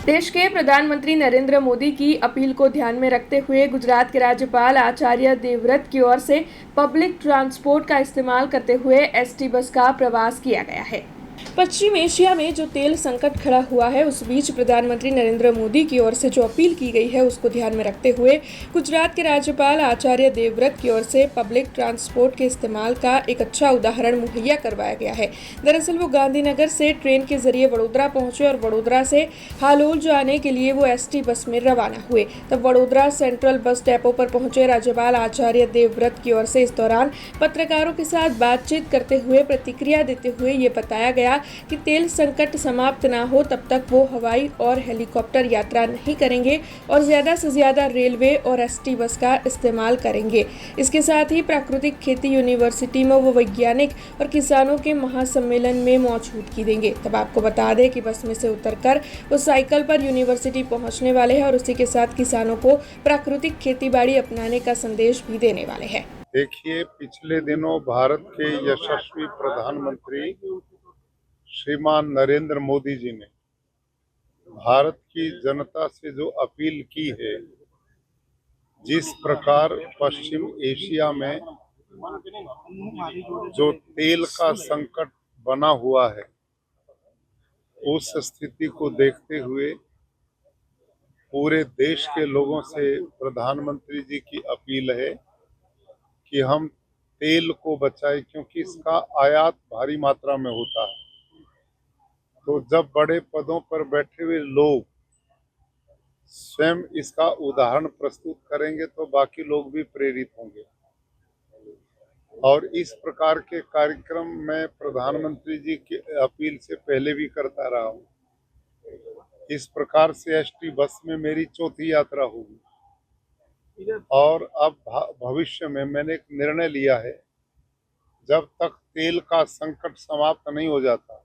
देश के प्रधानमंत्री नरेंद्र मोदी की अपील को ध्यान में रखते हुए गुजरात के राज्यपाल आचार्य देवव्रत की ओर से पब्लिक ट्रांसपोर्ट का इस्तेमाल करते हुए एसटी बस का प्रवास किया गया है। पश्चिम एशिया में जो तेल संकट खड़ा हुआ है, उस बीच प्रधानमंत्री नरेंद्र मोदी की ओर से जो अपील की गई है, उसको ध्यान में रखते हुए गुजरात के राज्यपाल आचार्य देवव्रत की ओर से पब्लिक ट्रांसपोर्ट के इस्तेमाल का एक अच्छा उदाहरण मुहैया करवाया गया है। दरअसल वो गांधीनगर से ट्रेन के जरिए वडोदरा पहुंचे और वडोदरा से हालोल जाने के लिए वो एसटी बस में रवाना हुए। तब वडोदरा सेंट्रल बस डेपो पर पहुंचे राज्यपाल आचार्य देवव्रत की ओर से इस दौरान पत्रकारों के साथ बातचीत करते हुए प्रतिक्रिया देते हुए ये बताया गया कि तेल संकट समाप्त ना हो तब तक वो हवाई और हेलीकॉप्टर यात्रा नहीं करेंगे और ज़्यादा से ज़्यादा रेलवे और एसटी बस का इस्तेमाल करेंगे। इसके साथ ही प्राकृतिक खेती यूनिवर्सिटी में वो वैज्ञानिक और किसानों के महासम्मेलन में मौजूदगी देंगे। तब आपको बता दें कि बस में से उतरकर वो साइकिल पर यूनिवर्सिटी पहुंचने वाले हैं और उसी के साथ किसानों को प्राकृतिक खेतीबाड़ी अपनाने का संदेश भी देने वाले हैं। देखिए, पिछले दिनों भारत के यशस्वी प्रधानमंत्री श्रीमान नरेंद्र मोदी जी ने भारत की जनता से जो अपील की है, जिस प्रकार पश्चिम एशिया में जो तेल का संकट बना हुआ है, उस स्थिति को देखते हुए पूरे देश के लोगों से प्रधानमंत्री जी की अपील है कि हम तेल को बचाएं, क्योंकि इसका आयात भारी मात्रा में होता है। तो जब बड़े पदों पर बैठे हुए लोग स्वयं इसका उदाहरण प्रस्तुत करेंगे तो बाकी लोग भी प्रेरित होंगे। और इस प्रकार के कार्यक्रम मैं प्रधानमंत्री जी की अपील से पहले भी करता रहा हूँ। इस प्रकार से एसटी बस में मेरी चौथी यात्रा होगी और अब भविष्य में मैंने एक निर्णय लिया है, जब तक तेल का संकट समाप्त नहीं हो जाता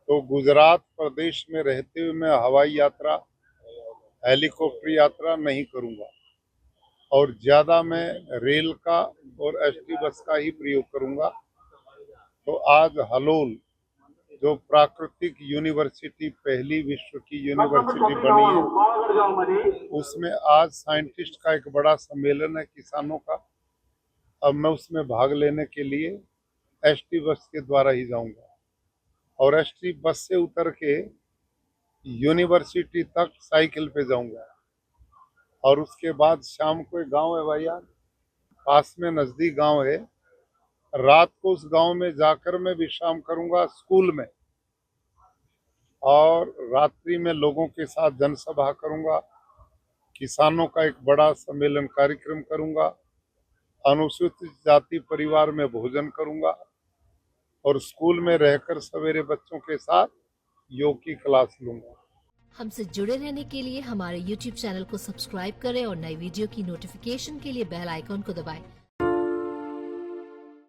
तो गुजरात प्रदेश में रहते हुए मैं हवाई यात्रा, हेलीकॉप्टर यात्रा नहीं करूंगा और ज्यादा मैं रेल का और एसटी बस का ही प्रयोग करूंगा। तो आज हलोल जो प्राकृतिक यूनिवर्सिटी, पहली विश्व की यूनिवर्सिटी बनी है, उसमें आज साइंटिस्ट का एक बड़ा सम्मेलन है किसानों का। अब मैं उसमें भाग लेने के लिए एसटी बस के द्वारा ही जाऊंगा और एसटी बस से उतर के यूनिवर्सिटी तक साइकिल पे जाऊंगा और उसके बाद शाम को एक गांव है भाई यार, पास में नजदीक गांव है, रात को उस गांव में जाकर मैं विश्राम करूंगा स्कूल में और रात्रि में लोगों के साथ जनसभा करूंगा, किसानों का एक बड़ा सम्मेलन कार्यक्रम करूंगा, अनुसूचित जाति परिवार में भोजन करूंगा और स्कूल में रहकर सवेरे बच्चों के साथ योग की क्लास लूंगा। हमसे जुड़े रहने के लिए हमारे YouTube चैनल को सब्सक्राइब करें और नई वीडियो की नोटिफिकेशन के लिए बेल आइकॉन को दबाएं।